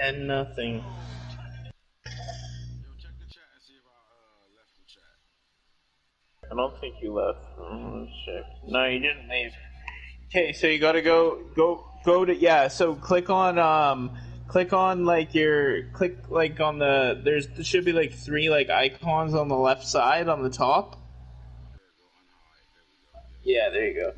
10-0. I don't think you left. Let's check. No, you didn't leave. Okay, so you gotta go to, yeah, so click on on like on there should be like 3 like icons on the left side on the top. Yeah, there you go.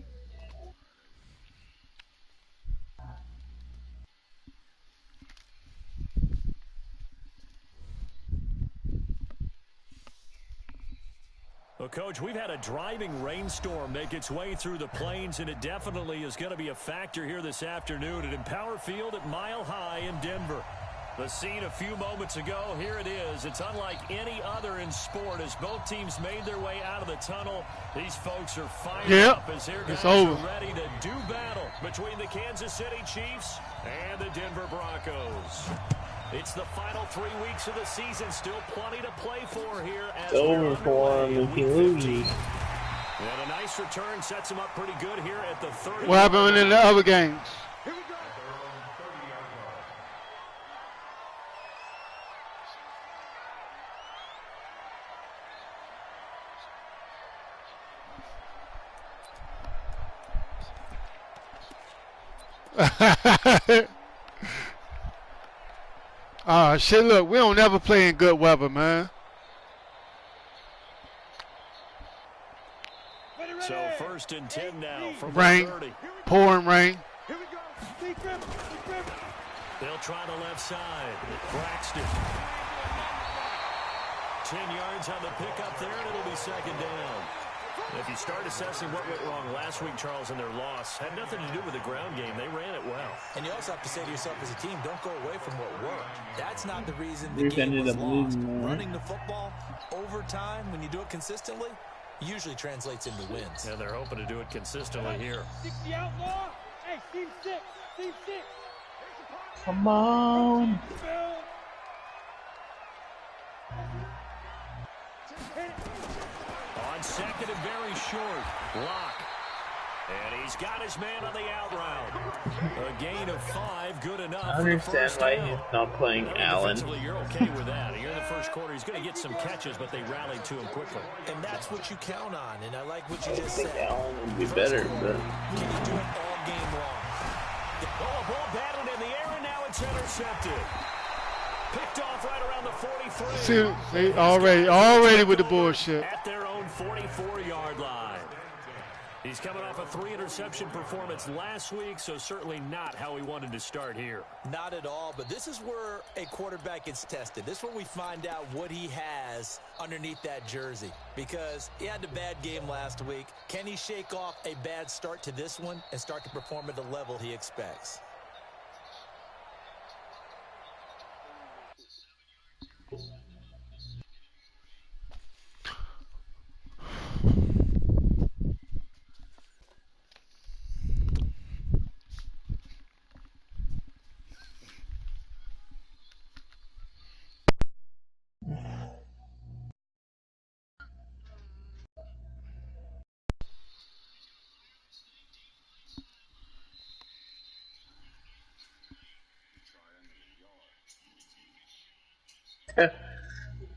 Well, Coach, we've had a driving rainstorm make its way through the plains, and it definitely is going to be a factor here this afternoon at Empower Field at Mile High in Denver. The scene a few moments ago, here it is. It's unlike any other in sport as both teams made their way out of the tunnel. These folks are fired up as their guys are ready to do battle between the Kansas City Chiefs and the Denver Broncos. It's the final 3 weeks of the season. Still plenty to play for here as we're underway in week 15. And a nice return sets him up pretty good here at the 30. What happened in the other games? Here we go. Shit, look, we don't ever play in good weather, man. So 1st and 10 now from rain, 30. Pouring rain. Here we go. They'll try the left side. Braxton. 10 yards on the pickup there, and it'll be 2nd down. If you start assessing what went wrong last week, Charles, in their loss, had nothing to do with the ground game. They ran it well. And you also have to say to yourself as a team, don't go away from what worked. That's not the reason the game was lost. Running the football over time, when you do it consistently, usually translates into wins. And they're hoping to do it consistently here. 60 outlaw. Hey, team 6. Team 6. Come on. On 2nd and very short. Lock. And he's got his man on the out route. A gain of 5, good enough. I understand why he's not playing Allen. You're okay with that. Here in the first quarter, he's going to get some catches, but they rallied to him quickly. And that's what you count on, and I like what you just said. Allen would be better, but... Can you do it all game long? Oh, a ball batted in the air, and now it's intercepted. Picked off right around the 43. See, they already with the bullshit. At their own 44-yard line. He's coming off a 3-interception performance last week, so certainly not how he wanted to start here. Not at all, but this is where a quarterback gets tested. This is where we find out what he has underneath that jersey, because he had a bad game last week. Can he shake off a bad start to this one and start to perform at the level he expects?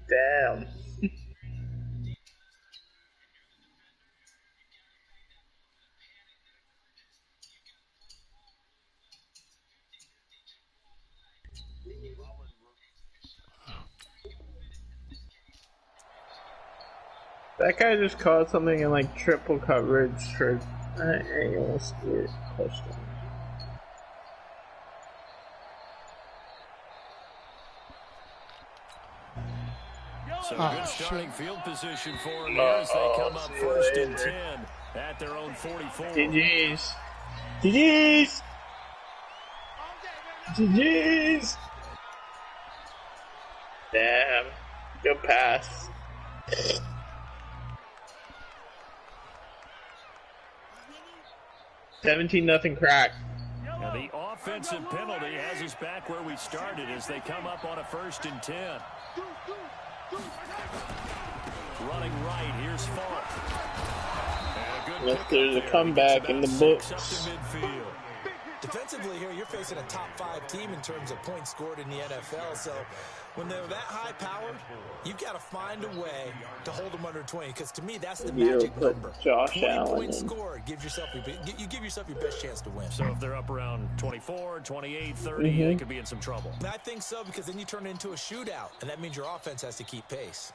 Damn. That guy just caught something in like triple coverage for almost a touchdown. So good starting field position for them as they come up 1st and 10 at their own 44. GG's. GG's. GG's. Damn. Good pass. $17-0 crack. Now the offensive penalty has us back where we started as they come up on a 1st and 10. Running right, here's Falk. Unless there's a comeback in the books. Defensively here, you're facing a top 5 team in terms of points scored in the NFL. So when they're that high powered, you've got to find a way to hold them under 20. Because to me, that's the magic number. Josh 20 Allen points scored gives yourself you give yourself your best chance to win. So if they're up around 24, 28, 30, they could be in some trouble. And I think so, because then you turn it into a shootout, and that means your offense has to keep pace.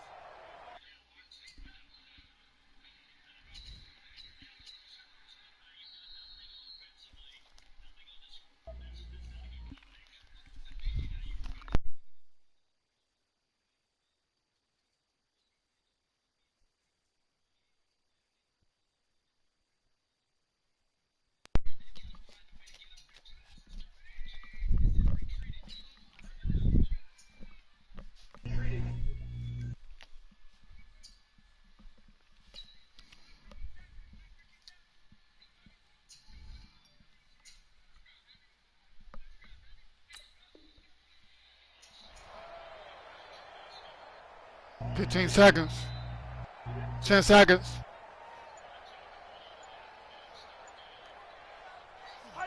$15 seconds. 10 seconds.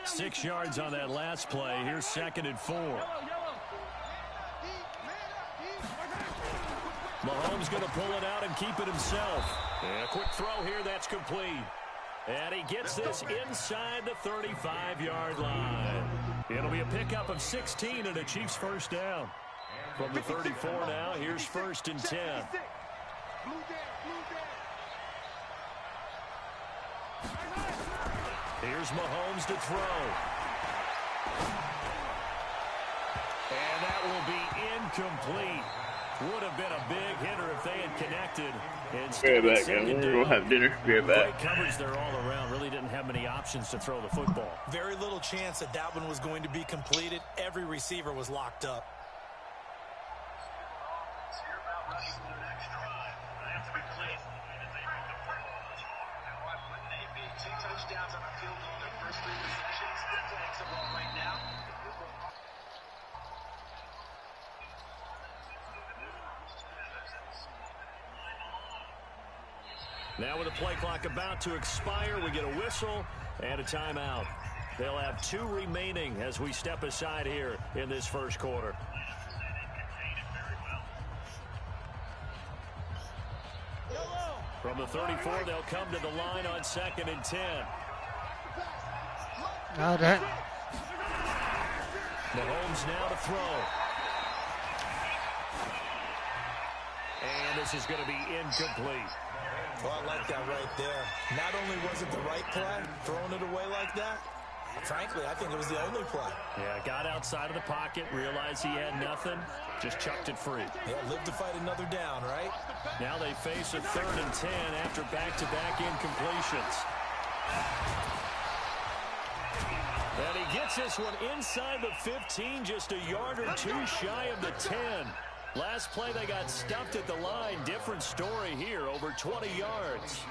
6 yards on that last play. Here's 2nd and 4. Mahomes going to pull it out and keep it himself. And a quick throw here, that's complete. And he gets this inside the 35-yard line. It'll be a pickup of 16 and a Chiefs first down. From the 34 now, here's 1st and 10. Here's Mahomes to throw. And that will be incomplete. Would have been a big hitter if they had connected. Be right back, guys. We'll have dinner. Be right back. Great coverage there all around. Really didn't have many options to throw the football. Very little chance that one was going to be completed. Every receiver was locked up. Now with the play clock about to expire, we get a whistle and a timeout. They'll have 2 remaining as we step aside here in this first quarter. From the 34, they'll come to the line on 2nd and 10. Now that. Mahomes now to throw. And this is going to be incomplete. Well, I like that right there. Not only was it the right play, throwing it away like that, frankly, I think it was the only play. Yeah, got outside of the pocket, realized he had nothing, just chucked it free. Yeah, live to fight another down, right? Now they face a 3rd and 10 after back-to-back incompletions. And he gets this one inside the 15, just a yard or 2 shy of the 10. Last play, they got stuffed at the line. Different story here, over 20 yards.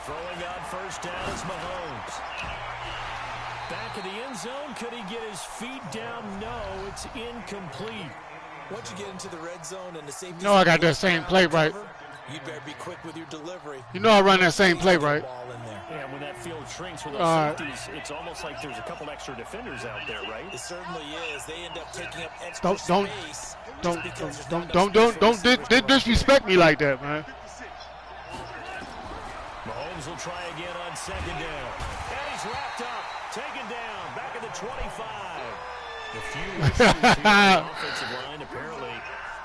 Throwing out first down is Mahomes. Back of the end zone. Could he get his feet down? No, it's incomplete. Once you get into the red zone and the safety, You know I got that same play right. You better be quick with your delivery. You know I run that same play right. Yeah, when that field shrinks with those safeties, it's almost like there's a couple extra defenders out there, right? It certainly is. They end up taking up extra space. Don't disrespect me like that, man. Mahomes will try again on 2nd down. And he's wrapped up, taken down, back at the 25. A few issues here on the offensive line. Apparently,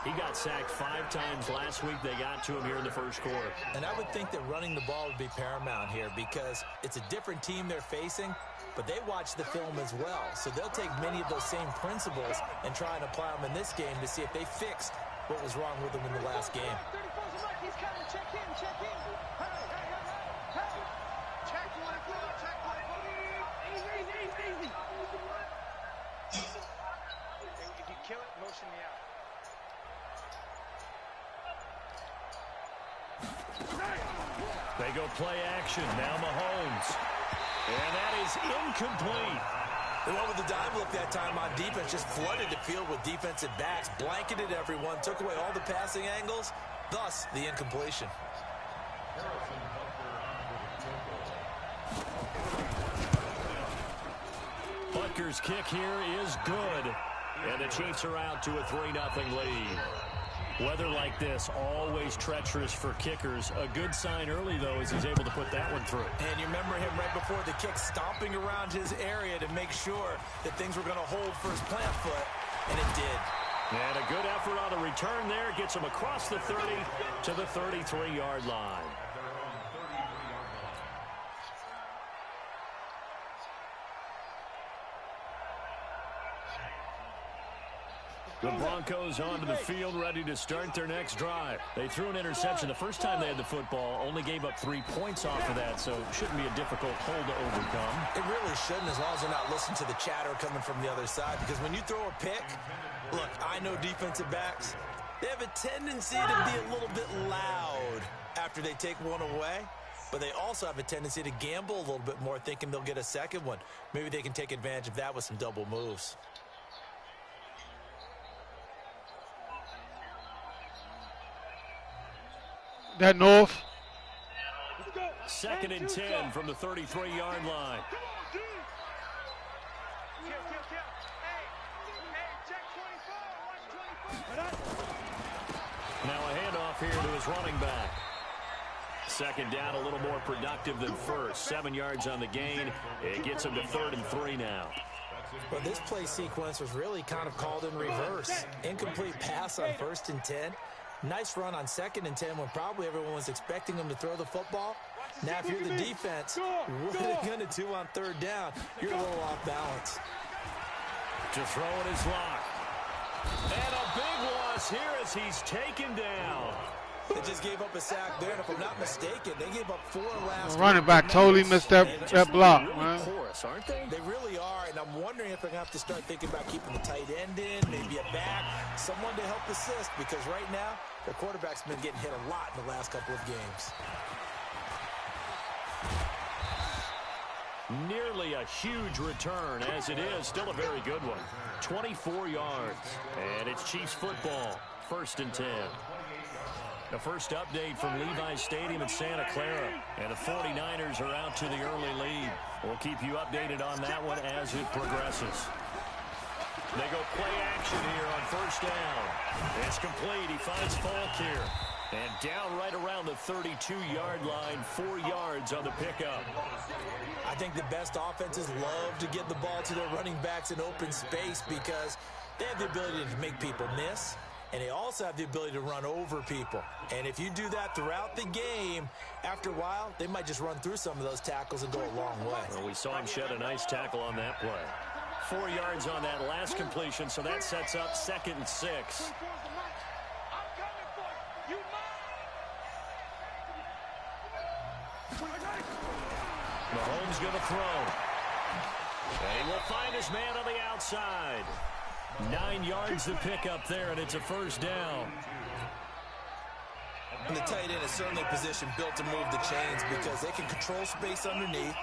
he got sacked 5 times last week. They got to him here in the first quarter. And I would think that running the ball would be paramount here because it's a different team they're facing, but they watch the film as well. So they'll take many of those same principles and try and apply them in this game to see if they fixed what was wrong with them in the last game. They go play action. Now Mahomes. And that is incomplete. They went with the dive look that time on defense, just flooded the field with defensive backs, blanketed everyone, took away all the passing angles, thus the incompletion. Butker's kick here is good. And the Chiefs are out to a 3-0 lead. Weather like this, always treacherous for kickers. A good sign early, though, as he's able to put that one through. And you remember him right before the kick stomping around his area to make sure that things were going to hold for his plant foot, and it did. And a good effort on the return there. Gets him across the 30 to the 33-yard line. The Broncos onto the field, ready to start their next drive. They threw an interception the first time they had the football, only gave up 3 points off of that, so it shouldn't be a difficult hole to overcome. It really shouldn't, as long as they're not listening to the chatter coming from the other side, because when you throw a pick, look, I know defensive backs, they have a tendency to be a little bit loud after they take one away, but they also have a tendency to gamble a little bit more, thinking they'll get a second one. Maybe they can take advantage of that with some double moves. That north. 2nd and 10 from the 33-yard line. Now a handoff here to his running back. 2nd down, a little more productive than first. 7 yards on the gain. It gets him to 3rd and 3 now. Well, this play sequence was really kind of called in reverse. Incomplete pass on 1st and 10. Nice run on 2nd and 10 when probably everyone was expecting him to throw the football. Now, if you're the defense, what are they going to do on 3rd down? You're a little off balance. To throw it is Locke. And a big loss here as he's taken down. They just gave up a sack there, and if I'm not mistaken, they gave up 4 last week. Running back totally missed that block, really man. Porous, aren't they? They really are, and I'm wondering if they're going to have to start thinking about keeping the tight end in, maybe a back, someone to help assist, because right now, their quarterback's been getting hit a lot in the last couple of games. Nearly a huge return, as it is. Still a very good one. 24 yards. And it's Chiefs football. 1st and 10. The first update from Levi's Stadium in Santa Clara. And the 49ers are out to the early lead. We'll keep you updated on that one as it progresses. They go play action here on 1st down. It's complete. He finds Falk here. And down right around the 32-yard line, 4 yards on the pickup. I think the best offenses love to get the ball to their running backs in open space because they have the ability to make people miss, and they also have the ability to run over people. And if you do that throughout the game, after a while, they might just run through some of those tackles and go a long way. Well, we saw him shed a nice tackle on that play. 4 yards on that last completion, so that sets up 2nd and 6. Mahomes going to throw. And he will find his man on the outside. 9 yards to pick up there, and it's a 1st down. And the tight end is certainly a position built to move the chains because they can control space underneath.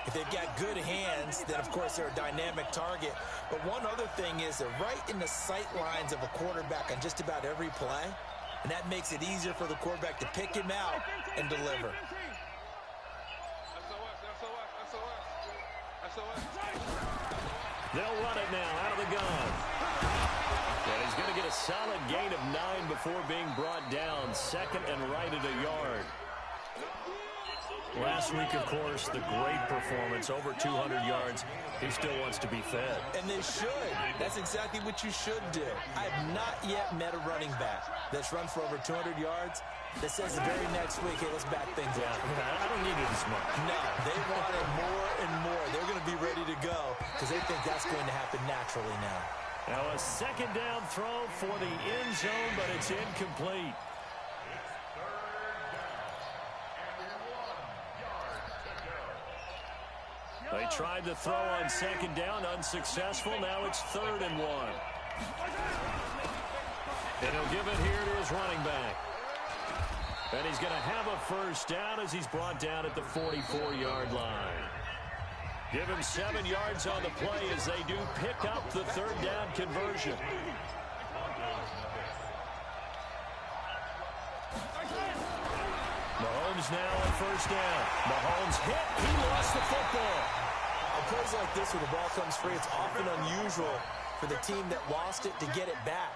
If they've got good hands, then, of course, they're a dynamic target. But one other thing is they're right in the sight lines of a quarterback on just about every play, and that makes it easier for the quarterback to pick him out and deliver. They'll run it now out of the gun. And he's going to get a solid gain of 9 before being brought down. 2nd and right at a yard. Last week, of course, the great performance, over 200 yards. He still wants to be fed. And they should. That's exactly what you should do. I have not yet met a running back that's run for over 200 yards that says the very next week, hey, let's back things up. I don't need it as much. No, they want it more and more. They're going to be ready to go because they think that's going to happen naturally now. Now a 2nd down throw for the end zone, but it's incomplete. They tried to throw on 2nd down, unsuccessful. Now it's 3rd and 1. And he'll give it here to his running back. And he's going to have a 1st down as he's brought down at the 44-yard line. Give him 7 yards on the play as they do pick up the 3rd down conversion. Mahomes now on 1st down. Mahomes hit. He lost the football. On plays like this, when the ball comes free, it's often unusual for the team that lost it to get it back.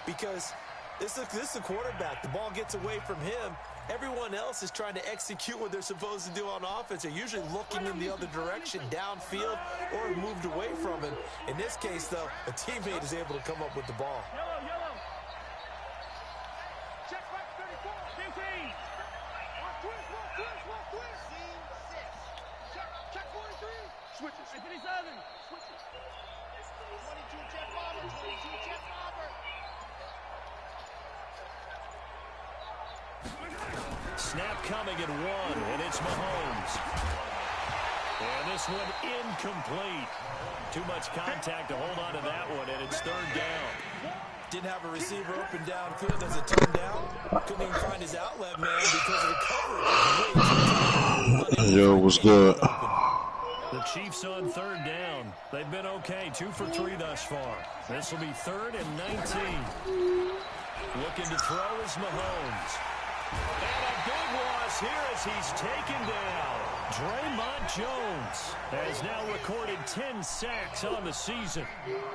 Because this is the quarterback. The ball gets away from him. Everyone else is trying to execute what they're supposed to do on offense. They're usually looking in the other direction, downfield, or moved away from it. In this case, though, a teammate is able to come up with the ball. Yellow. Check back 34. 15. Watch twist. Team 6. Check 43. Switches. 57. Switches. 22 Jeff Robert. 22 Jeff Robert. Snap coming at 1, and it's Mahomes. And this one incomplete. Too much contact to hold on to that one, and it's 3rd down. Didn't have a receiver open downfield as it turned down. Couldn't even find his outlet man because of the coverage. Yo, what's good? The Chiefs on 3rd down. They've been okay, 2 for 3 thus far. This will be 3rd and 19. Looking to throw is Mahomes. And a big loss here as he's taken down. Draymond Jones has now recorded 10 sacks on the season.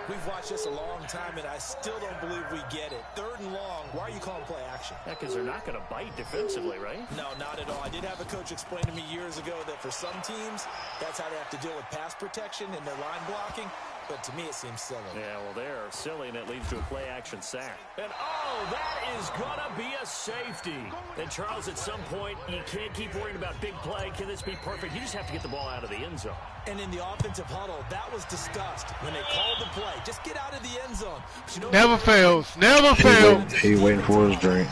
We've watched this a long time, and I still don't believe we get it. 3rd and long. Why are you calling play action? Yeah, because they're not going to bite defensively, right? No, not at all. I did have a coach explain to me years ago that for some teams, that's how they have to deal with pass protection and their line blocking. But to me, it seems silly. Yeah, well, they're silly, and it leads to a play-action sack. And, oh, that is going to be a safety. And, Charles, at some point, you can't keep worrying about big play. Can this be perfect? You just have to get the ball out of the end zone. And in the offensive huddle, that was discussed when they called the play. Just get out of the end zone. But you know, Never fails. Never fails. He waiting for his drink.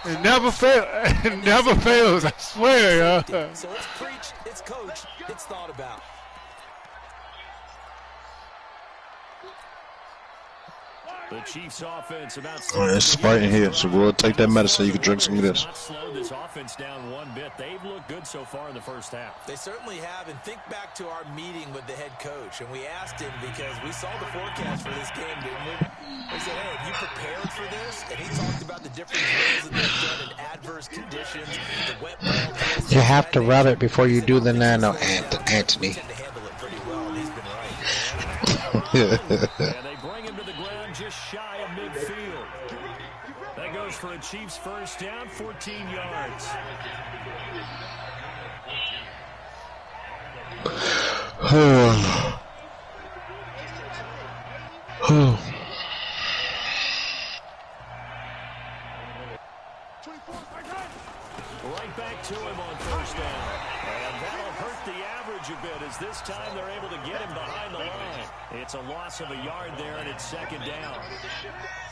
It never fails. It never fails. I swear, yo. So it's preached, it's coached, it's thought about. The Chiefs offense about It's Sprite in here, so we'll take that medicine. You can drink some of this. Not slowed this offense down one bit. They've looked good so far in the first half. They certainly have, and think back to our meeting with the head coach, and we asked him because we saw the forecast for this game, didn't we? We said, hey, have you prepared for this? And he talked about the different drills that they've done in adverse conditions, the wet ball drills. You have to rub it before you do the nano, Anthony. They tend to handle it pretty well, and he's been right. And they bring him to the ground just shy of midfield. That goes for a Chiefs first down, 14 yards. Right back to him on first down. And that'll hurt the average a bit as this time they're able to get him behind the line. It's a loss of a yard there, and it's second down.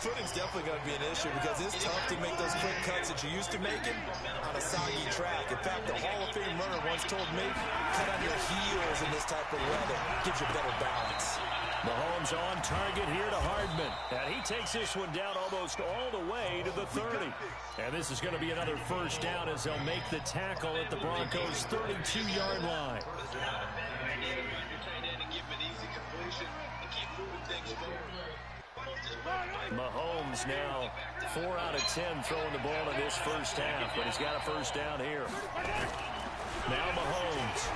Footing's definitely going to be an issue because it's tough to make those quick cuts that you used to making on a soggy track. In fact, the Hall of Fame runner once told me, cut on your heels in this type of weather. Gives you better balance. Mahomes on target here to Hardman. And he takes this one down almost all the way to the 30. And this is going to be another first down as they'll make the tackle at the Broncos' 32-yard line. Mahomes now 4 out of 10 throwing the ball in this first half, but he's got a first down here. Now Mahomes.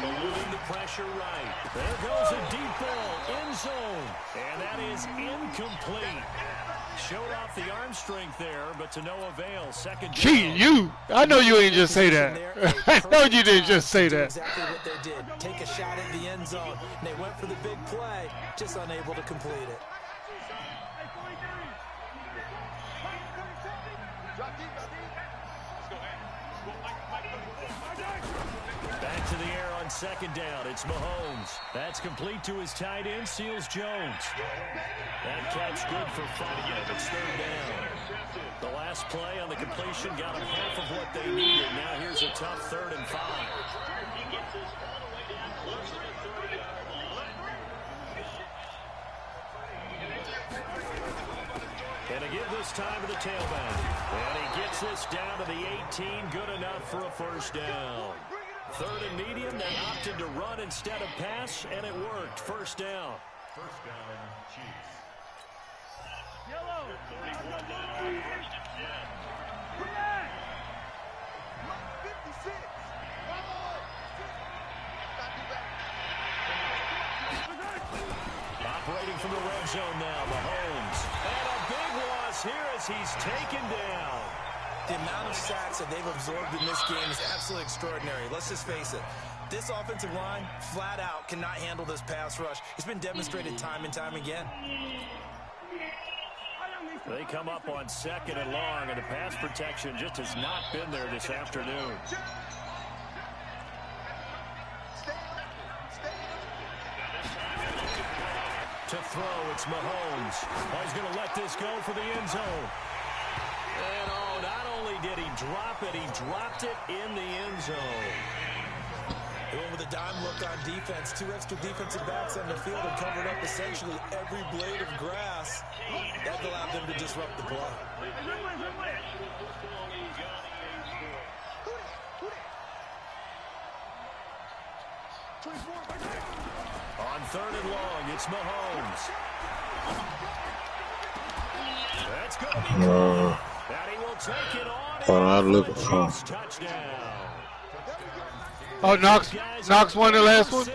Eluding the pressure right. There goes a deep ball, end zone. And that is incomplete. Showed off the arm strength there, but to no avail. Second down. Gee, you. I know you ain't just say that. I know you didn't just say that. Exactly what they did. Take a shot at the end zone. And they went for the big play, just unable to complete it. Back to the air on second down. It's Mahomes. That's complete to his tight end, Seals Jones. That catch good for 5. It's third down. The last play on the completion got them half of what they needed. Now here's a tough 3rd and 5. And to give this time to the tailback. And he gets this down to the 18. Good enough for a first down. Third and medium, they opted to run instead of pass, and it worked. First down. First down, Chiefs. Yellow. Operating from the red zone now, Mahomes. And a big loss here as he's taken down. The amount of sacks that they've absorbed in this game is absolutely extraordinary. Let's just face it. This offensive line, flat out, cannot handle this pass rush. It's been demonstrated time and time again. They come up on 2nd and long, and the pass protection just has not been there this afternoon. To throw, it's Mahomes. Oh, he's going to let this go for the end zone. And oh, not only did he drop it, he dropped it in the end zone. They went with a dime look on defense. 2 extra defensive backs on the field and covered up essentially every blade of grass. That allowed them to disrupt the play. On 3rd and long, it's Mahomes. That's going to be good. And he will take it on. Touchdown. Oh, Knox won the last one.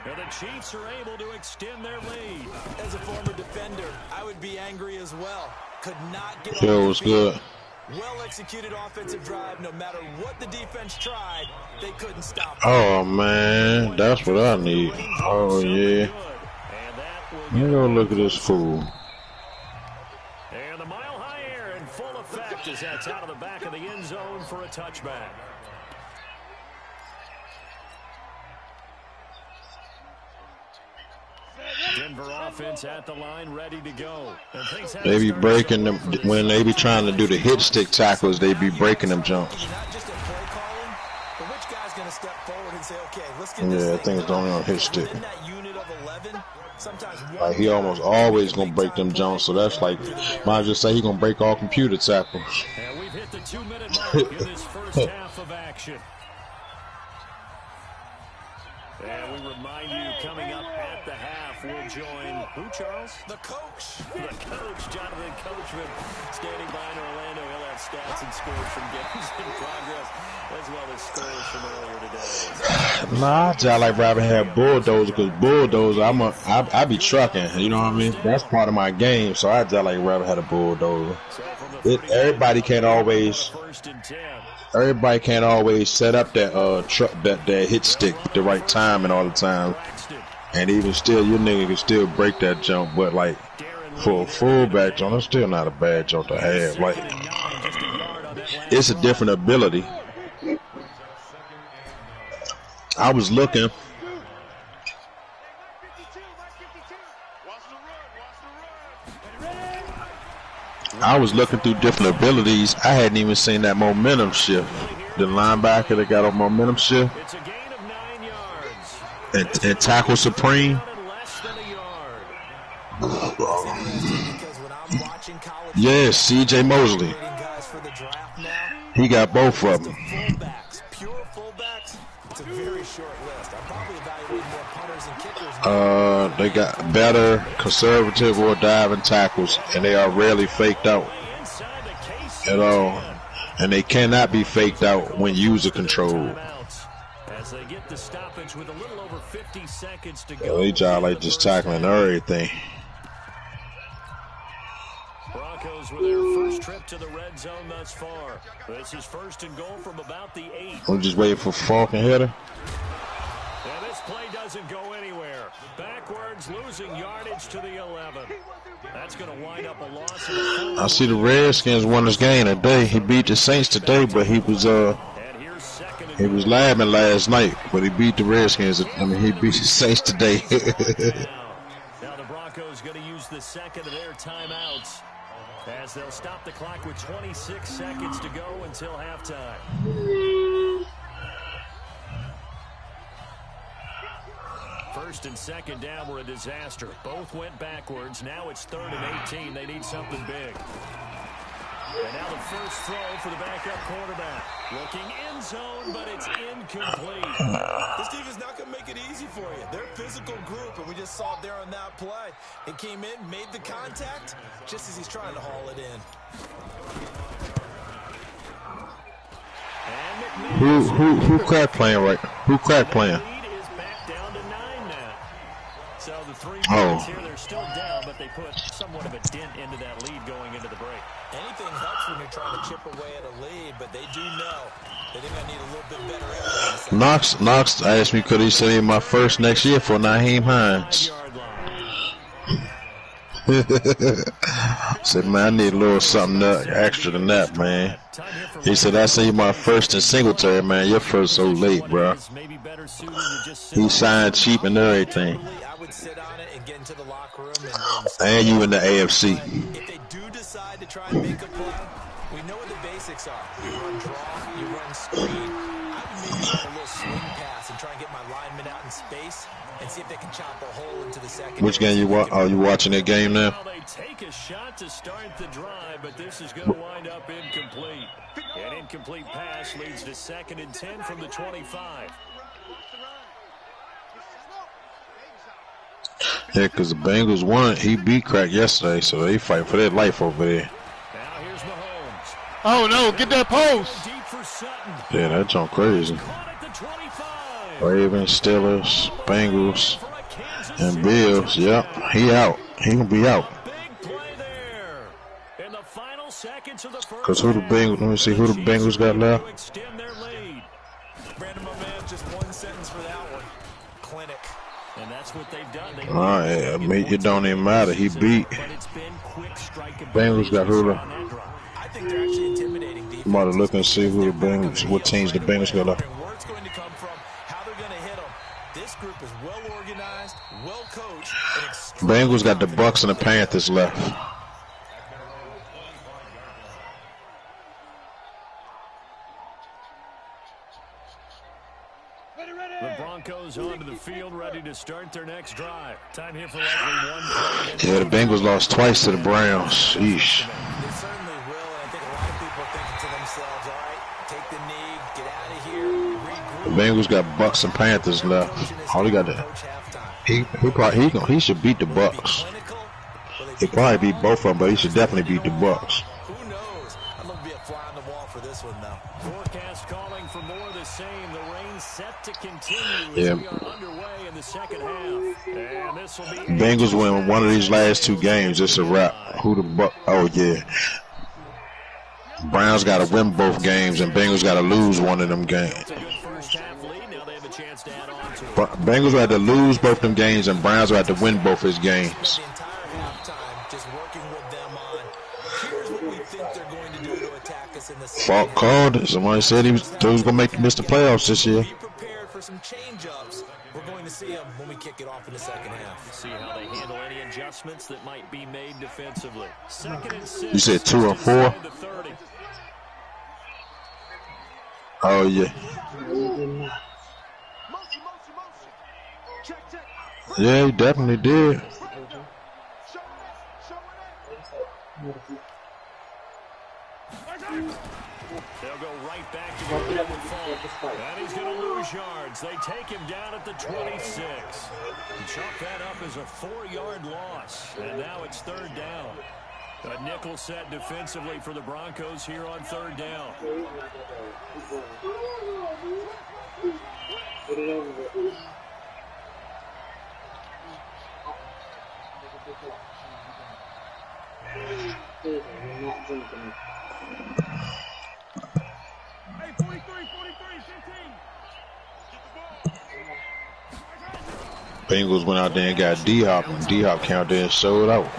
And the Chiefs are able to extend their lead. As a former defender, I would be angry as well. Could not get It was good. Well-executed offensive drive. No matter what the defense tried, they couldn't stop it. Oh, man. That's what I need. Oh, yeah. Let me go look at this fool. And the mile-high air in full effect as that's out of the back of the end zone for a touchback. Denver offense at the line, ready to go. They be breaking them when they be trying to do the hit stick tackles. They be breaking them jumps. Not just a play calling, but which guy's going to step forward and say, okay, let's get Yeah, I think it's only on hit stick. in that unit of 11, sometimes Like he almost always gonna break them jumps. So that's like, might just say he gonna break all computer tackles. And we've hit the 2-minute mark in this first half of action. And we remind you, coming up at the half, we'll join who, Charles? the coach. The coach, Jonathan Coachman, standing by in Orlando. He'll have stats and scores from games in progress, as well as scores from earlier today. Nah, I like rather have bulldozer because bulldozer, I be trucking. You know what I mean? That's part of my game. So I just like rather have a bulldozer. Everybody can't always. First and 10. Everybody can't always set up that that hit stick at the right time and all the time. And even still, your nigga can still break that jump. But like for a fullback jump, it's still not a bad jump to have. Like it's a different ability. I was looking. Through different abilities. I hadn't even seen that momentum shift. The linebacker that got a momentum shift. It's a gain of 9 yards. And tackle supreme. Less than a yard. Yes, C.J. Mosley. He got both of them. Pure fullbacks, it's a very short list. I'm probably evaluating more punters and kickers. They got better conservative or diving tackles, and they are rarely faked out at all. And they cannot be faked out when user controlled. As they get the stoppage with a little over 50 seconds to go. They job like just tackling everything. Broncos with their first trip to the red zone thus far. This is first and goal from about the 8. I'm just waiting for Falcon header. And this play doesn't go anywhere. Backwards, losing yardage to the 11. That's going to wind up a loss. I see the Redskins won this game today. He beat the Saints today, but he was labbing last night, but he beat the Redskins. I mean, he beat the Saints today. Now the Broncos going to use the second of their timeouts as they'll stop the clock with 26 seconds to go until halftime. First and second down were a disaster. Both went backwards. Now it's 3rd and 18. They need something big. And now the first throw for the backup quarterback. Looking end zone, but it's incomplete. This team is not going to make it easy for you. They're a physical group, and we just saw it there on that play. It came in, made the contact, just as he's trying to haul it in. Who crack playing right? Who crack playing? Lead is back down to 9 now. So the 3 Oh. points here, they're still down, but they put somewhat of a dent into that lead going into the break. Anything helps when you're trying to chip away at a lead, but they do know that they're going to need a little bit better effort. Knox asked me could he send me my first next year for Naheem Hines. 5-yard line. Said, man, I need a little something extra than that, man. He said, I send you my first in Singletary, man. Your first so late, bro. He signed cheap and everything. I would sit on it and get into the locker room And you in the AFC. if they do decide to try and make a play, we know what the basics are. You run draw, you run screen. I would maybe run a little swing pass and try and get my linemen out in space and see if they can chop a hole into the second. Which game you watch? Oh, you watching that game now? Well, they take a shot to start the drive, but this is going to wind up incomplete. An incomplete pass leads to 2nd and 10 from the 25. Yeah, because the Bengals won. He beat Crack yesterday, so they fight for their life over there. Now here's Mahomes. Oh no, get that post. Deep for Sutton. Yeah, that junk crazy. Caught at the 25. Ravens, Steelers, Bengals, For a Kansas and City Bills. Yep, he out. He gonna be out. big play there. In the final seconds of the first Cause who the Bengals? Let me see who the Bengals got left. to extend their lead. Brandon, my man, just one sentence for that one. Clinic. And that's what they've done. They I mean, it don't even matter. He beat. but it's been quick strike Bengals got who? I think they're actually intimidating defense. I'm about to look and see who the Bengals, what teams the Bengals got left. Where it's going to come from, how they're going to hit them. This group is well organized, well coached, and extremely Bengals got the Bucks and the Panthers left. The Broncos onto the field, ready to start their next drive. Time here for likely one play. Yeah, the Bengals lost twice to the Browns. Sheesh. They certainly will, and I think a lot of people are thinking to themselves, all right, take the knee, get out of here, The regroup. Bengals got Bucks and Panthers left. All he got to Coach halftime. he should beat the Bucks. Clinical, will they He probably beat both of them, but he should definitely beat the Bucks. Who knows? I'd love to be a fly on the wall for this one, though. Forecast calling for more of the same. The rain set to continue Yeah. as we are underway in the second half. And this will be Bengals win one of these last two games. It's a wrap. Who the Buck? Oh yeah. Browns got to win both games, and Bengals got to lose one of them games. a good first half lead. Now they have a chance to add on to it. Bengals had to lose both them games, and Browns had to win both his games. The entire halftime, just working with them on, here's what we think they're going to do to attack us in the second Falk half. called. Somebody said he was going to miss the playoffs this year. Be prepared for some change-ups. We're going to see them when we kick it off in the second half. See how they handle any adjustments that might be made defensively. 2nd and 6. You said 2 and 4? Inside the 30. Oh yeah. Motion. Check. Yeah, he definitely did. Show it. They'll go right back to where they would fall. And he's going to lose yards. They take him down at the 26. And chalk that up as a 4-yard loss. And now it's 3rd down. A nickel set defensively for the Broncos here on 3rd down. Hey, 43, 15. Bengals went out there and got D-Hop, and D-Hop came out there and showed out. And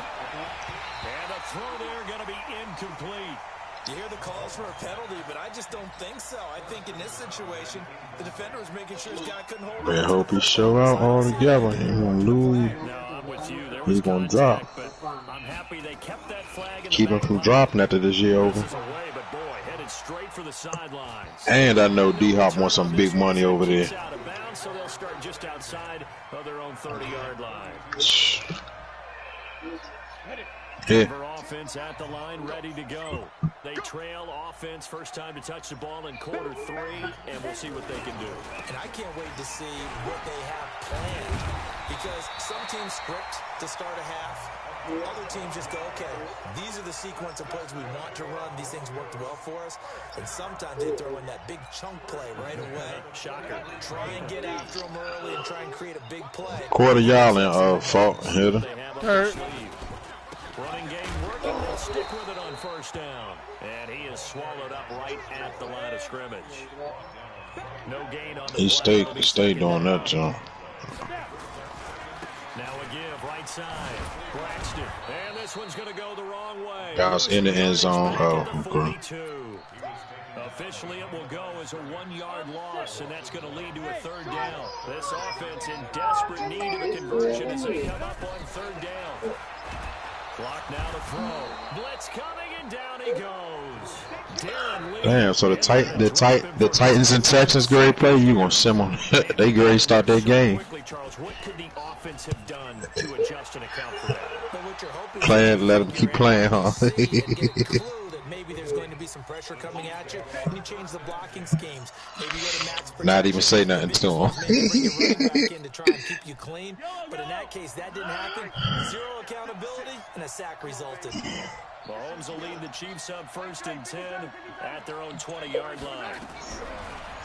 the throw there going to be incomplete. You hear the calls for a penalty, but I just don't think so. I think in this situation, the defender was making sure his guy couldn't hold I it. hope he show out altogether. He won't lose. No, I'm with you. There He's was gonna contact, drop. but I'm happy they kept that flag in Keep the him from back. dropping after this year over. This is away, but boy, headed straight for the sidelines. And I know D-Hop wants some big money over there. Keeps out of bounds, so they'll start just outside of their own 30-yard line. Denver offense at the line, ready to go. They trail offense first time to touch the ball in quarter 3, and we'll see what they can do. And I can't wait to see what they have planned, because some teams script to start a half. Other teams just go, okay, these are the sequence of plays we want to run. These things worked well for us. And sometimes they throw in that big chunk play right away. Shocker. Try and get after them early and try and create a big play. Quarter y'all in fault hitter. Running game working. They'll stick with it on first down. And he is swallowed up right at the line of scrimmage. No gain on the He stayed doing that jump. Now a give right side. Braxton. And this one's going to go the wrong way. Guys in the end zone. Oh, okay. Officially, it will go as a 1-yard loss, and that's going to lead to a third down. This offense in desperate need of a conversion as they come up on third down. Clock now to throw. Blitz coming, and down he goes. Damn, so the Titans and Texans grade play, you gonna sim on they grade start their game. Quickly, Charles, what could the offense have done to adjust and account for that? Playing, let them keep playing, huh? Maybe there's going to be some pressure coming at you, and you change the blocking schemes. Maybe you go to max protection. Not even say nothing to him. Bring your running back in to try and keep you clean, but in that case, that didn't happen. Zero accountability, and a sack resulted. Mahomes will lead the Chiefs up 1st and 10 at their own 20-yard line.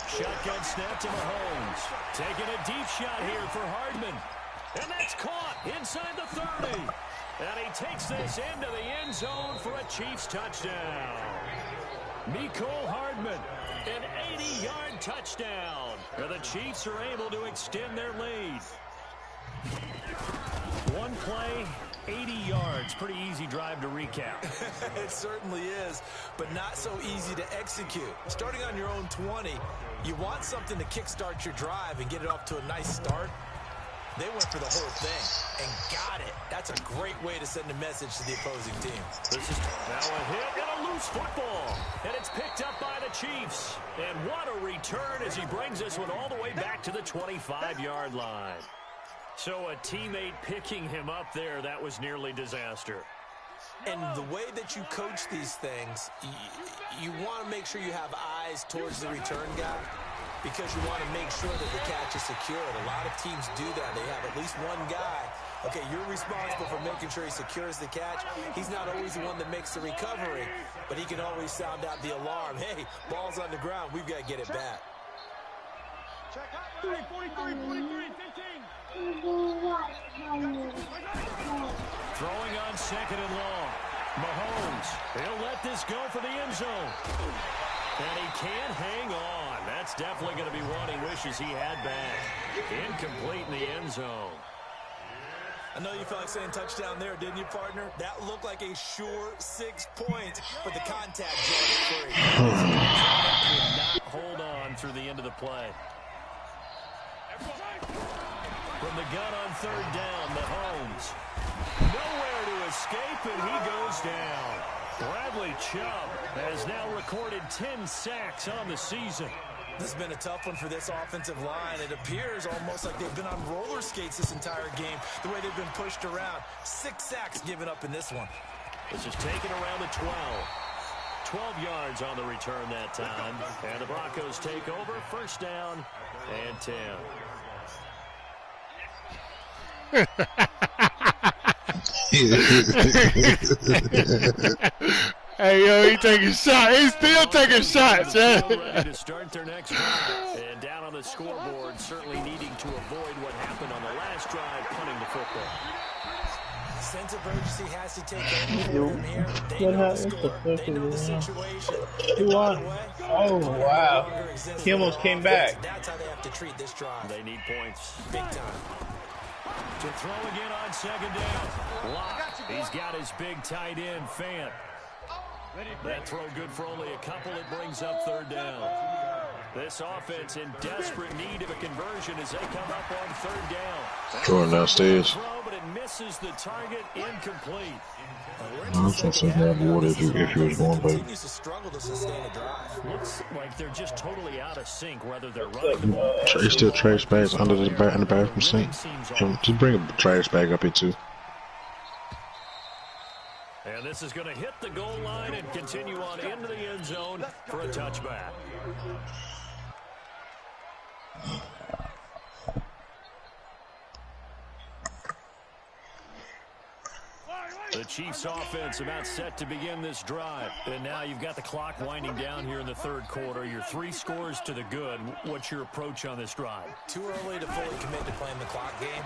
Shotgun snap to Mahomes. Taking a deep shot here for Hardman. And that's caught inside the 30. And he takes this into the end zone for a Chiefs touchdown. Mecole Hardman, an 80-yard touchdown. And the Chiefs are able to extend their lead. One play, 80 yards. Pretty easy drive to recap. It certainly is, but not so easy to execute. Starting on your own 20, you want something to kickstart your drive and get it off to a nice start. They went for the whole thing and got it. That's a great way to send a message to the opposing team. This is now a hit and a loose football. And it's picked up by the Chiefs. And what a return as he brings this one all the way back to the 25-yard line. So a teammate picking him up there, that was nearly disaster. And the way that you coach these things, you want to make sure you have eyes towards the return guy, because you want to make sure that the catch is secured. A lot of teams do that. They have at least one guy. Okay, you're responsible for making sure he secures the catch. He's not always the one that makes the recovery, but he can always sound out the alarm. Hey, ball's on the ground. We've got to get it back. Check out 43, 15. Throwing on 2nd and long. Mahomes, he'll let this go for the end zone. And he can't hang on. That's definitely going to be one he wishes he had back. Incomplete in the end zone. I know you felt like saying touchdown there, didn't you, partner? That looked like a sure 6 points, but the contact jarred it free. Could not hold on through the end of the play. From the gun on 3rd down, Mahomes. Nowhere to escape, and he goes down. Bradley Chubb has now recorded 10 sacks on the season. This has been a tough one for this offensive line. It appears almost like they've been on roller skates this entire game, the way they've been pushed around. 6 sacks given up in this one. This is taken around the 12. 12 yards on the return that time. And the Broncos take over, 1st down and 10. Hey, yo, he taking shots. He's still taking shots, man. Ready to start their next drive. And down on the scoreboard, certainly needing to avoid what happened on the last drive, punting the football. Sense of urgency has to take over from here. They know the score. They know the situation. Who won? Oh, wow. He almost came back. That's how they have to treat this drive. They need points. Big time. To throw again on 2nd down. Lock. He's got his big tight end, Fant. That throw good for only a couple. It brings up 3rd down. This offense in desperate need of a conversion as they come up on 3rd down. Jordan downstairs. Throw, but it misses the target, incomplete. I was gonna say that water if you was going, baby. Continues to struggle to sustain a drive. Looks like they're just totally out of sync, whether they're running the ball. There's still trash bags under in the bathroom sink. Just bring a trash bag up here too. And this is going to hit the goal line and continue on into the end zone for a touchback. The Chiefs offense about set to begin this drive. And now you've got the clock winding down here in the third quarter. You're 3 scores to the good. What's your approach on this drive? Too early to fully commit to playing the clock game.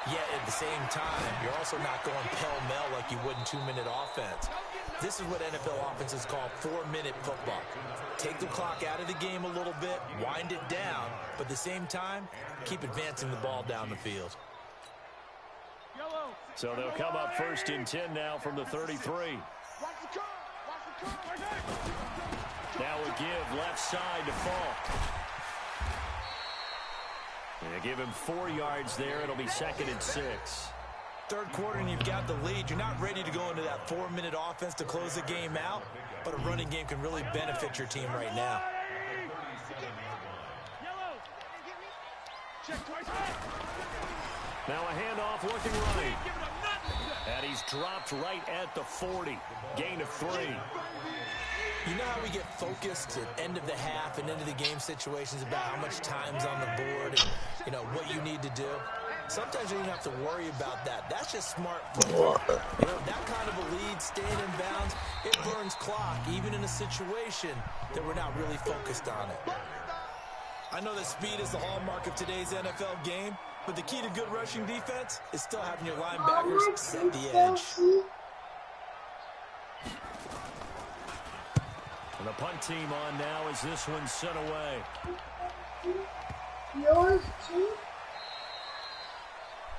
Yet at the same time, you're also not going pell-mell like you would in 2-minute offense. This is what NFL offenses call 4-minute football. Take the clock out of the game a little bit, wind it down, but at the same time, keep advancing the ball down the field. So they'll come up first and 10 now from the 33. Now a give left side to Falk. And they give him 4 yards there. It'll be 2nd and 6. Third quarter and you've got the lead. You're not ready to go into that 4-minute offense to close the game out, but a running game can really benefit your team right now. Now a handoff looking right. And he's dropped right at the 40. Gain of 3. You know how we get focused at end of the half and into the game situations about how much time's on the board and, you know, what you need to do? Sometimes you don't have to worry about that. That's just smart football. You know, that kind of a lead, staying in bounds, it burns clock, even in a situation that we're not really focused on it. I know that speed is the hallmark of today's NFL game, but the key to good rushing defense is still having your linebackers set the edge. And the punt team on now as this one's sent away. Yours too?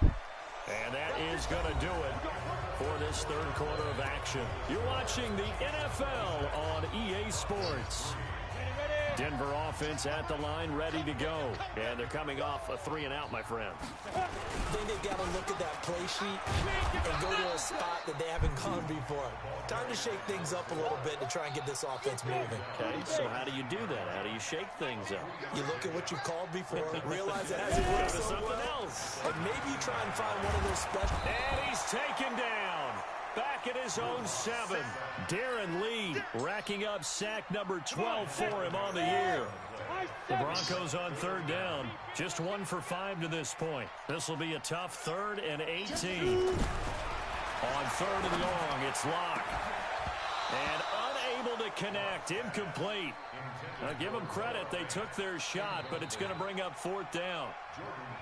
And that is going to do it for this third quarter of action. You're watching the NFL on EA Sports. Denver offense at the line, ready to go. And they're coming off a 3-and-out, my friend. I think they've got to look at that play sheet and go to a spot that they haven't gone before. Time to shake things up a little bit to try and get this offense moving. Okay, so how do you do that? How do you shake things up? You look at what you've called before, realize it hasn't worked so well, and maybe you try and find one of those special. And he's taken down. Back at his own 7. Darren Lee racking up sack number 12 for him on the year. The Broncos on 3rd down. Just 1 for 5 to this point. This will be a tough 3rd and 18. On 3rd and long, it's Locke. And unable to connect. Incomplete. Now, give them credit. They took their shot, but it's going to bring up 4th down.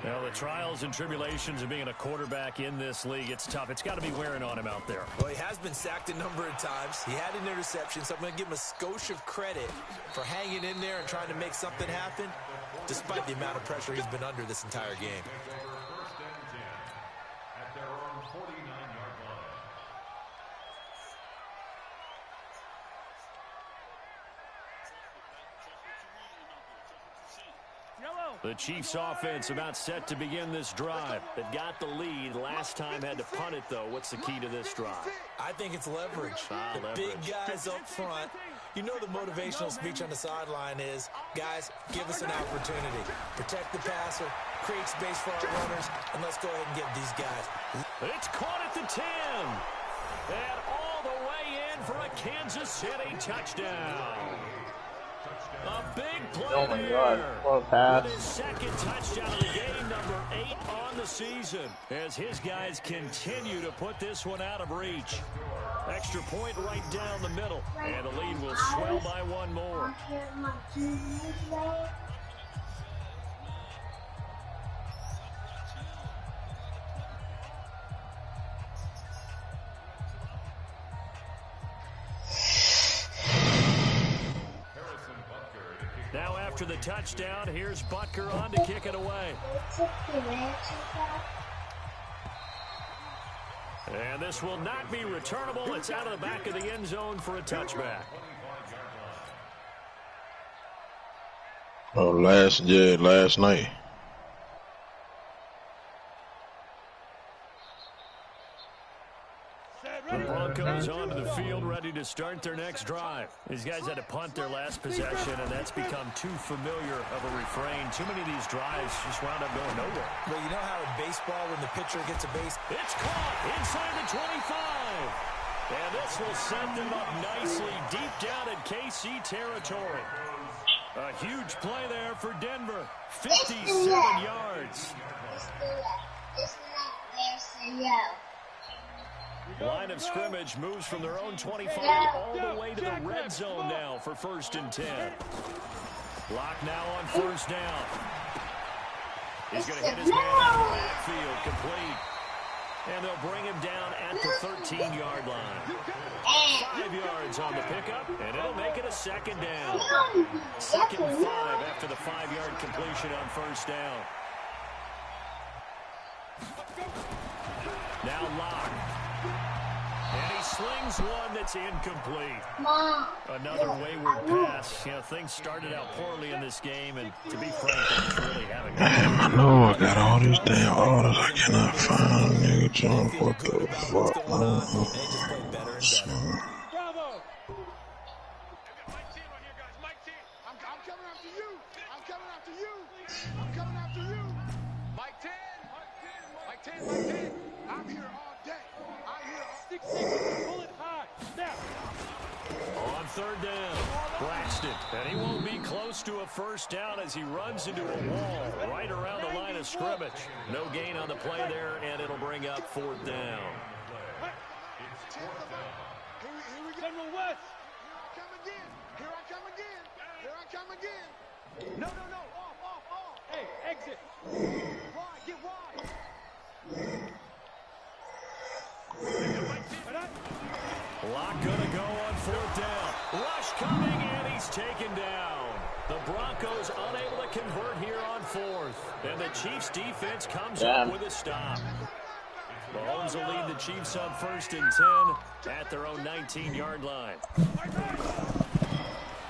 Now, the trials and tribulations of being a quarterback in this league, it's tough. It's got to be wearing on him out there. Well, he has been sacked a number of times. He had an interception, so I'm going to give him a skosh of credit for hanging in there and trying to make something happen, despite the amount of pressure he's been under this entire game. The Chiefs offense about set to begin this drive. They've got the lead. Last time had to punt it, though. What's the key to this drive? I think it's leverage. The leverage. Big guys up front. You know the motivational speech on the sideline is, guys, give us an opportunity. Protect the passer, create space for our runners, and let's go ahead and get these guys. It's caught at the 10. And all the way in for a Kansas City touchdown. A big play Oh my God, what a pass. with his 2nd touchdown of the game, number 8 on the season, as his guys continue to put this one out of reach. Extra point right down the middle, and the lead will swell by 1 more. Now after the touchdown, here's Butker on to kick it away. And this will not be returnable. It's out of the back of the end zone for a touchback. Oh, last night. The Broncos onto the field, ready to start their next drive. These guys had to punt their last possession, and that's become too familiar of a refrain. Too many of these drives just wound up going nowhere. Well, you know how in baseball when the pitcher gets a base, It's caught inside the 25. And this will set them up nicely deep down in KC territory. A huge play there for Denver. 57 yards. Line of scrimmage moves from their own 25 all the way to the red zone now for 1st and 10. Block now on 1st down. He's going to hit his man out of the backfield, complete. And they'll bring him down at the 13-yard line. 5 yards on the pickup, and it'll make it a 2nd down. 2nd and 5 after the 5-yard completion on 1st down. Now Locke. And he slings one that's incomplete. Another wayward pass. You know, things started out poorly in this game, and to be frank, they just really haven't. Damn, I know I got all these damn orders. I cannot find nigga John. What the fuck? Bravo. I'm coming after you. Mike 10. Mike 10. I'm here all day. I'm here all 6-6. Pull it high. Snap. On 3rd down, Braxton. And he won't be close to a 1st down as he runs into a wall right around the line of scrimmage. No gain on the play there, and it'll bring up 4th down. Here we go. General West. Here I come again. No. Off. Hey, exit. Wide, get wide. Locke gonna go on 4th down. Rush coming, and he's taken down. The Broncos unable to convert here on 4th. And the Chiefs defense comes up with a stop. Mahomes will lead the Chiefs on 1st and 10 at their own 19-yard line.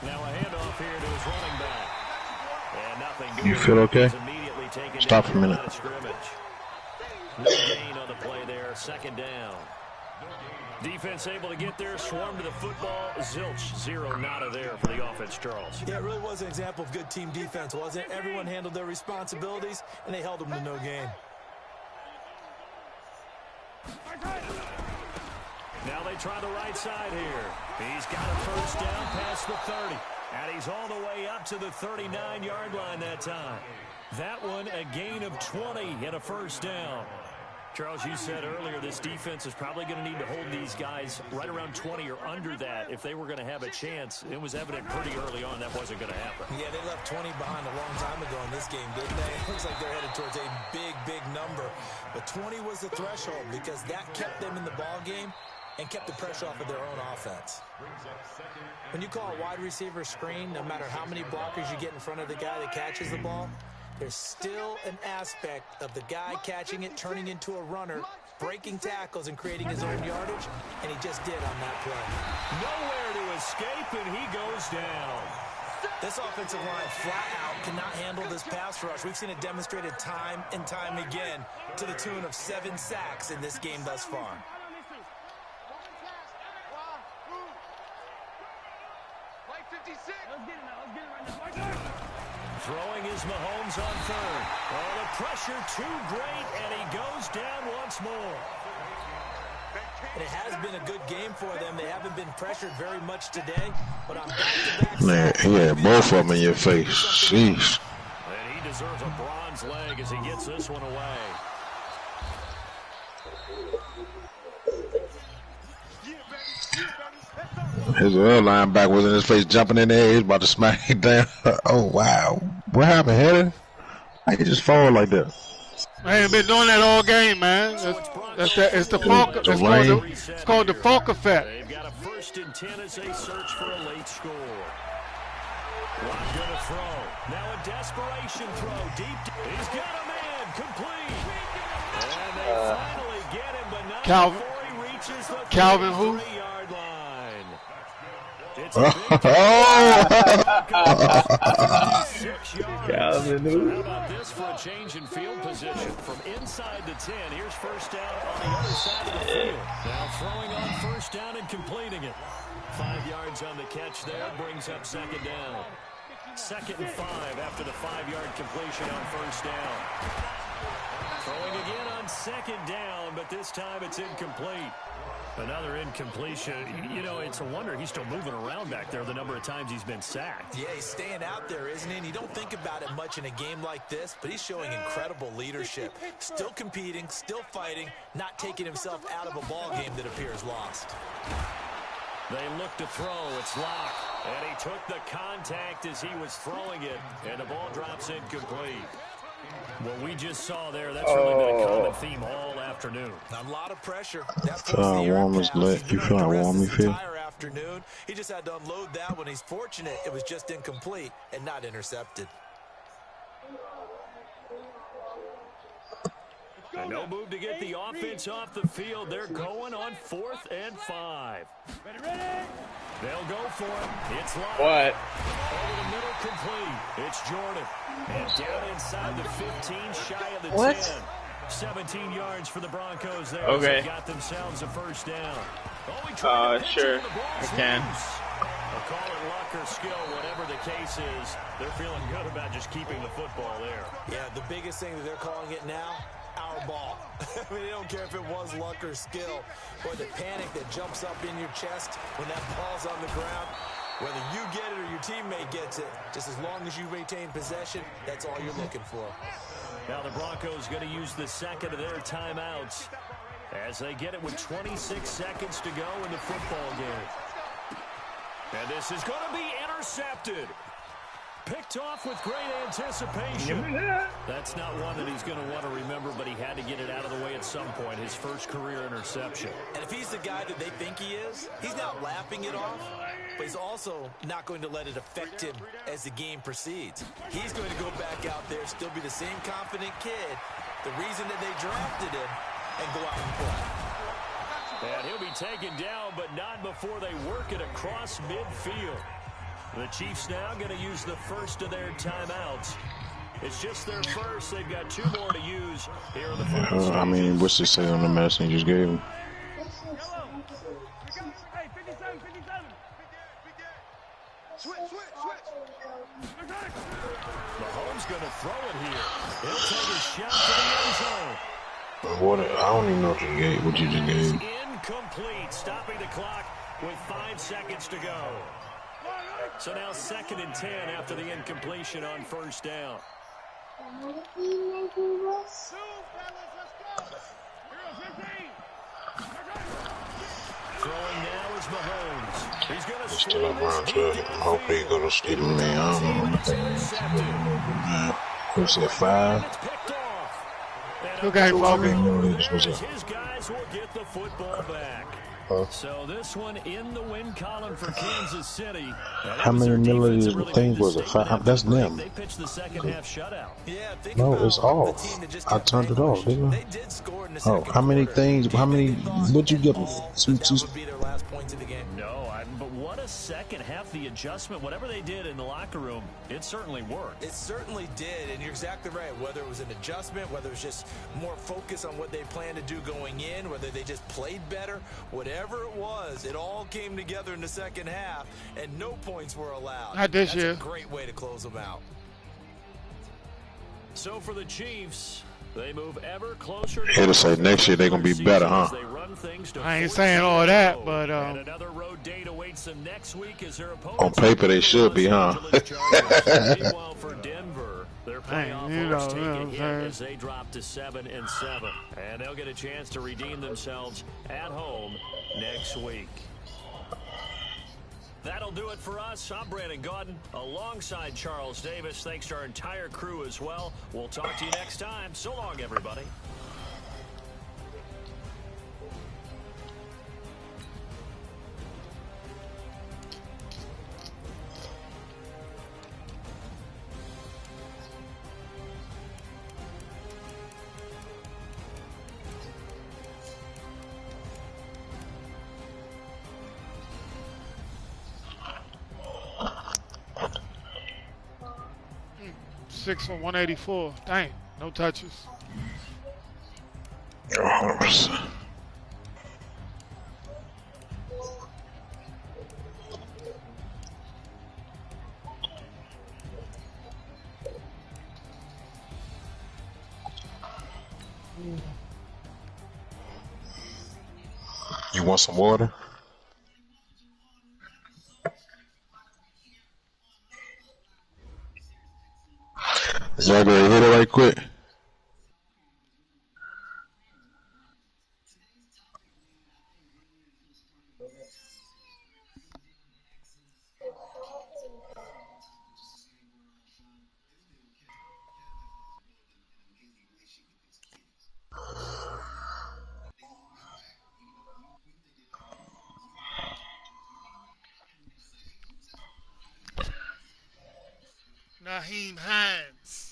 Now a handoff here to his running back. And nothing. You feel okay? Stop for a minute. No gain on the play there. 2nd down. Defense able to get there, swarm to the football. Zilch, 0 nada there for the offense, Charles. Yeah, it really was an example of good team defense, wasn't it? Everyone handled their responsibilities, and they held them to no gain. Now they try the right side here. He's got a 1st down past the 30. And he's all the way up to the 39-yard line that time. That one a gain of 20 and a 1st down. Charles, you said earlier this defense is probably going to need to hold these guys right around 20 or under that if they were going to have a chance. It was evident pretty early on that wasn't going to happen. Yeah, they left 20 behind a long time ago in this game, didn't they? It looks like they're headed towards a big number. But 20 was the threshold because that kept them in the ball game and kept the pressure off of their own offense. When you call a wide receiver screen, no matter how many blockers you get in front of the guy that catches the ball, there's still an aspect of the guy catching it, turning into a runner, breaking tackles and creating his own yardage, and he just did on that play. Nowhere to escape, and he goes down. This offensive line flat out cannot handle this pass rush. We've seen it demonstrated time and time again to the tune of 7 sacks in this game thus far. Throwing is Mahomes on 3rd. Oh, the pressure too great, and he goes down once more. And it has been a good game for them. They haven't been pressured very much today, but on back-to-back Man, he had both of them in your face. Jeez. And he deserves a bronze leg as he gets this one away. His other linebacker was in his face, jumping in there. He's about to smack it down. Oh, wow. What happened, Heather? How you just fall like that? Man, been doing that all game, man. It's the Falk. It's called the Falk effect. They've got a 1st and 10 as they search for a late score. Locke gonna throw. Now a desperation throw. Deep. He's got a man. Complete. And they finally get him, but not Calvin. before he reaches the Calvin who? 3-yard line. It's Oh. Calvin who? How about this for a change in field position from inside the 10? Here's 1st down on the other side of the field. Now throwing on 1st down and completing it. 5 yards on the catch there brings up 2nd down. 2nd and 5 after the 5-yard completion on 1st down. Throwing again on 2nd down, but this time it's incomplete. Another incompletion. You know, it's a wonder he's still moving around back there the number of times he's been sacked. Yeah, he's staying out there, isn't he? And you don't think about it much in a game like this, but he's showing incredible leadership. Still competing, still fighting, not taking himself out of a ball game that appears lost. They look to throw. It's Locke. And he took the contact as he was throwing it, and the ball drops incomplete. What we just saw there, that's really been a common theme all afternoon. A lot of pressure. Feel how warm is lit. You feel how warm you feel? Afternoon. He just had to unload that one. He's fortunate it was just incomplete and not intercepted. And no move to get the offense off the field. They're going on 4th and 5. Ready? They'll go for it. It's Locke. What? Over the middle, complete. It's Jordan. And down inside the 15, shy of the 10. What? 17 yards for the Broncos there. Okay. They got themselves a first down. Sure. I can. I'll call it luck or skill, whatever the case is. They're feeling good about just keeping the football there. Yeah, the biggest thing that they're calling it now, our ball. I mean, they don't care if it was luck or skill, or the panic that jumps up in your chest when that ball's on the ground. Whether you get it or your teammate gets it, just as long as you maintain possession, that's all you're looking for. Now the Broncos going to use the second of their timeouts as they get it with 26 seconds to go in the football game. And this is going to be intercepted. Picked off with great anticipation. That's not one that he's going to want to remember, but he had to get it out of the way at some point, his first career interception. And if he's the guy that they think he is, he's not laughing it off, but he's also not going to let it affect him as the game proceeds. He's going to go back out there, still be the same confident kid, the reason that they drafted him, and go out and play. And he'll be taken down, but not before they work it across midfield. The Chiefs now going to use the first of their timeouts. It's just their first. They've got 2 more to use here in the first. I mean, what's it say on the medicine you just gave him? Hey, 57, 57. Switch. Mahomes going to throw it here. He'll take a shot to the end zone. What? I don't even know what you gave. What you just gave? Incomplete. Stopping the clock with 5 seconds to go. So now 2nd and 10 after the incompletion on first down. Throwing now is Mahomes. He's going to Still up around 12. Hope he go to sleep with me. I don't know. What's that, 5? Okay, Bobby. His guys will get the football back. So this one in the win column for Kansas City. How many milliliters things was it? 5? That's them. They pitched the second half shutout. Yeah, No, it's off. I turned it off, didn't I? Oh, how many things? How many? What'd you get? That would be their last points of the game. No, but what a second half. The adjustment, whatever they did in the locker room, it certainly worked. It certainly did, and you're exactly right. Whether it was an adjustment, whether it was just more focus on what they planned to do going in, whether they just played better, whatever it was, it all came together in the second half, and no points were allowed. Not this That's year. a great way to close them out. So for the Chiefs, they move ever closer to Here to say next year they're gonna be better, huh? I ain't saying all that, but another road date awaits them next week as their opponents On paper they should be, huh? Meanwhile for Denver, their playoff hopes take a hit as they drop to 7-7, and they'll get a chance to redeem themselves at home next week. That'll do it for us. I'm Brandon Gaudin alongside Charles Davis. Thanks to our entire crew as well. We'll talk to you next time. So long, everybody. Six for 184. Dang, no touches. 100%. You want some water? Y'all gonna hit it right quick. Naheem Hines.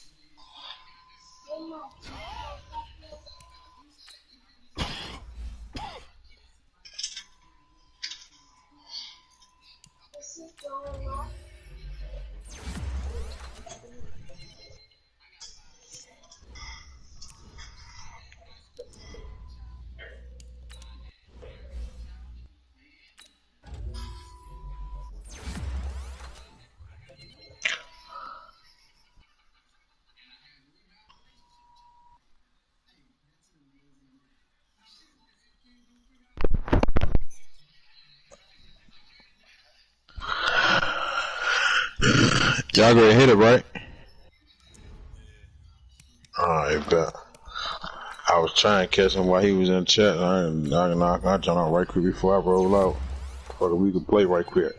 Y'all gonna hit it right? Alright, bet. I was trying to catch him while he was in the chat. I jumped out right quick before I roll out. Fuck, we could play right quick.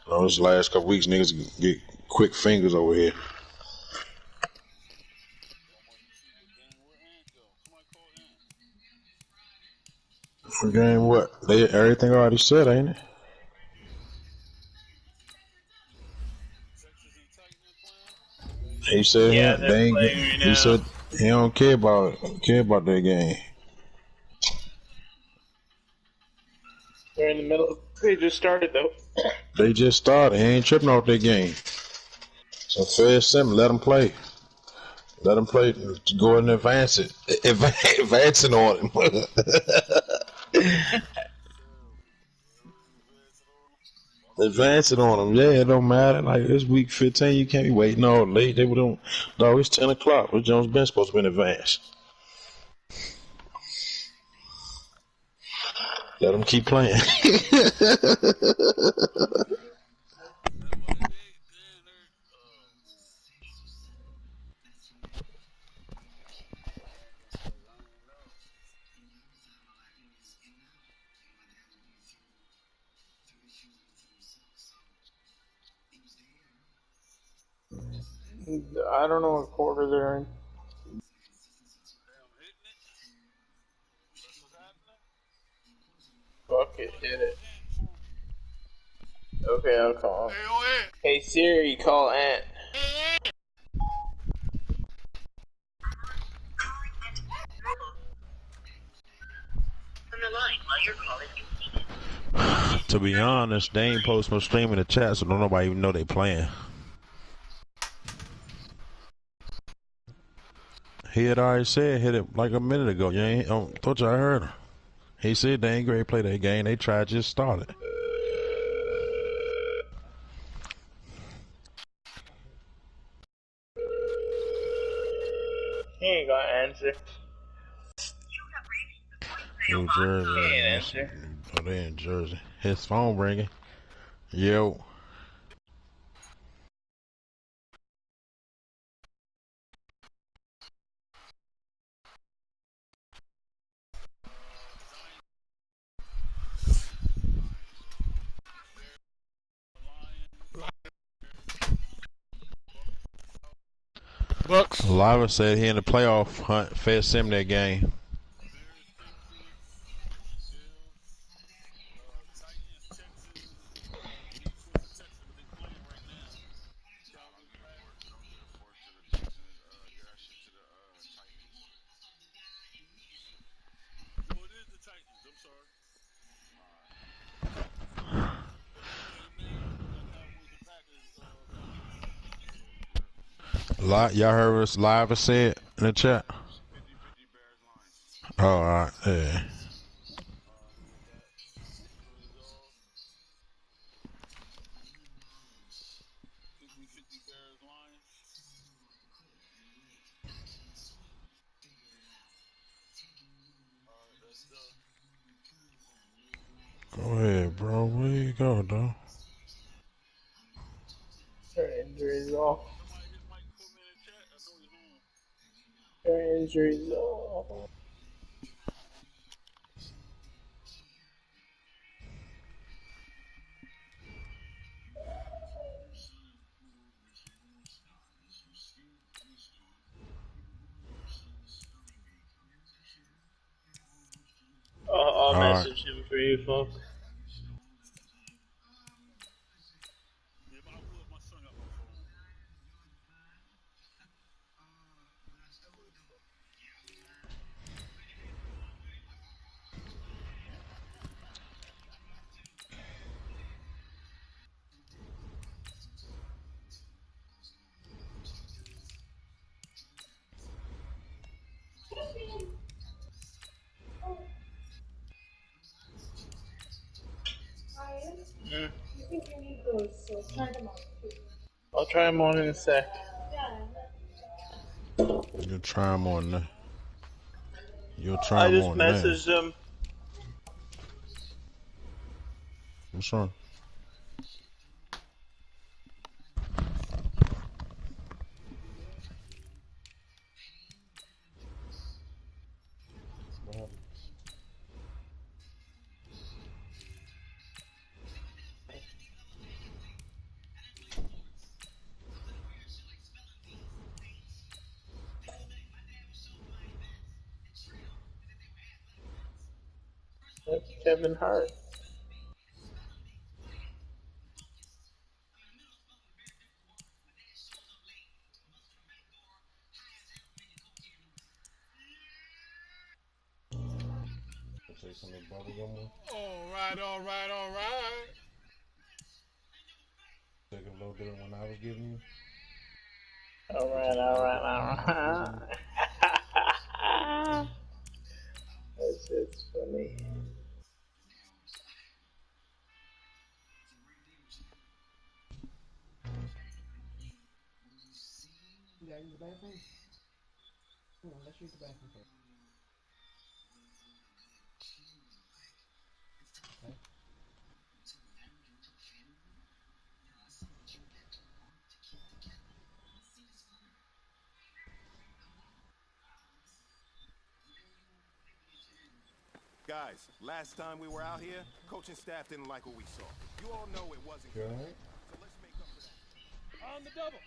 You know, this last couple weeks, niggas get quick fingers over here. Game what? They everything already said, ain't it? He said Yeah, they they're ain't. playing right He now. said he don't care about that game. They're in the middle. They just started though. They just started. He ain't tripping off their game. So fair simple. Let them play. Let them play. Go and advance it. Advancing on him. Advancing on them. Yeah, it don't matter. Like it's week 15. You can't be waiting all late. They don't. No, it's 10 o'clock. What Jones been supposed to be in advance. Let them keep playing. I don't know what quarter they're in. Fuck it, hit it. Okay, I'll call him. Hey Siri, call Ant. To be honest, they ain't post no stream in the chat, so don't nobody even know they playing. He had already said hit it like a minute ago. You ain't thought y'all heard him. He said they ain't ready to play that game. They tried just started. He ain't gonna answer. New He Jersey. ain't answer. Oh, they in Jersey. His phone ringing. Yo. Bucks. Lava said he in the playoff hunt. Fed Sim that game. Y'all heard what Lava said in the chat? Oh, alright. Yeah. though. Her injuries off. Her injuries off. I'll Alright. message him for you, folks. Mm. I'll try them on in a sec. You'll try him on that. You'll try I him just on that. messaged him. What's wrong? That's Kevin Hart. Alright, alright, alright. Take a little bit of when I was giving you. Alright. That's just funny. Guys, last time we were out here, coaching staff didn't like what we saw. You all know it wasn't good. Right? So let's make up for that. On the double.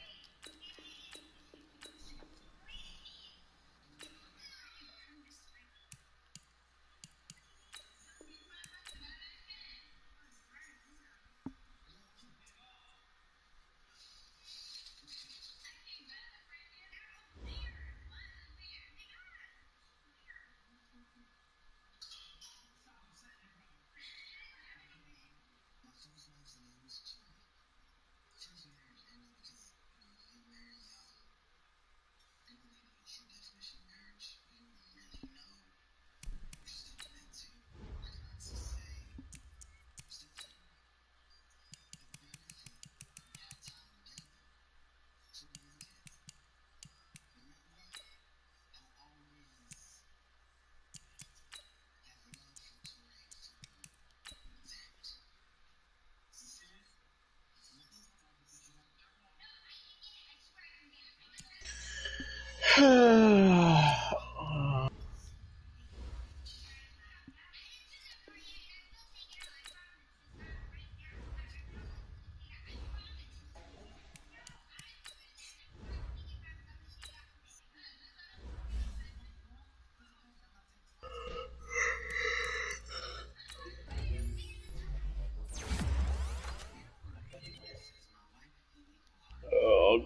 Oh,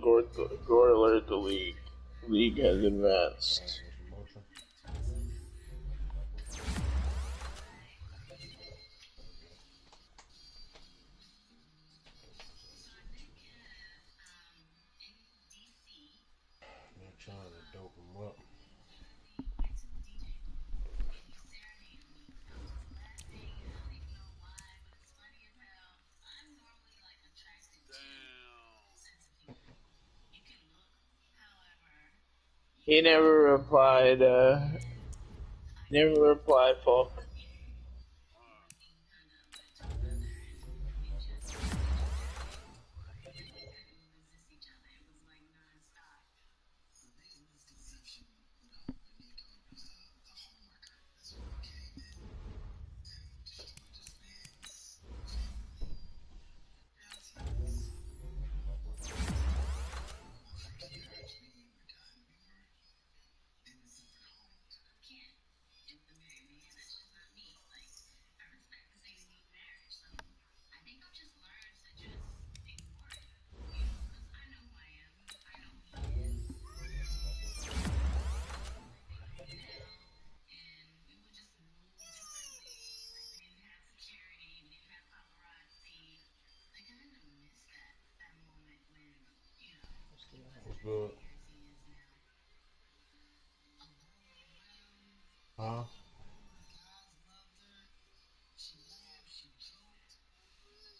Gore alert the league. League has advanced. They're trying to dope him up. He never replied, Folk. good? Huh?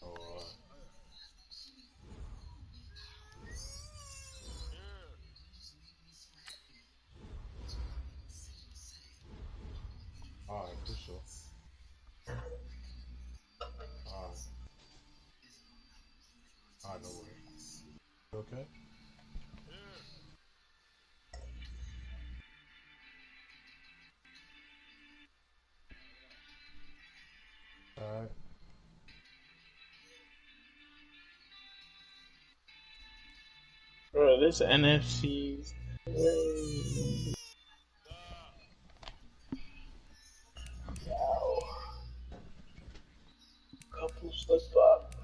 Alright. Alright, for sure. Alright. Alright, no worries. You okay? Alright. Bro, this NFC's couple slip up.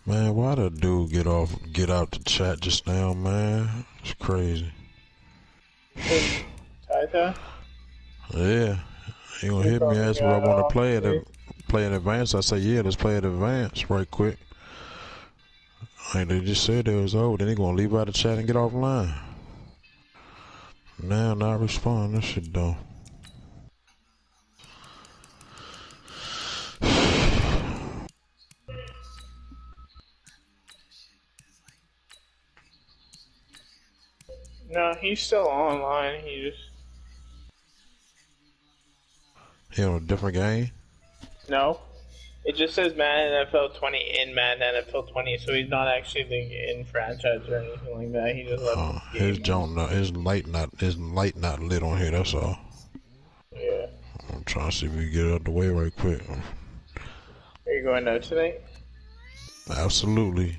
Man, why the dude get out the chat just now, man? It's crazy. Taita? Yeah. He gonna hit me, ask me if I want to play in advance. I say, yeah, let's play in advance right quick. Like they just said it was over. Then he gonna leave out the chat and get offline. Now not respond. That shit dumb. No, he's still online. He just He on a different game. no. It just says Madden NFL 20 in Madden NFL 20, so he's not actually in franchise or anything like that. He just left the His game. his light not lit on here. That's all. Yeah. I'm trying to see if we can get it out the way right quick. Are you going out tonight? Absolutely.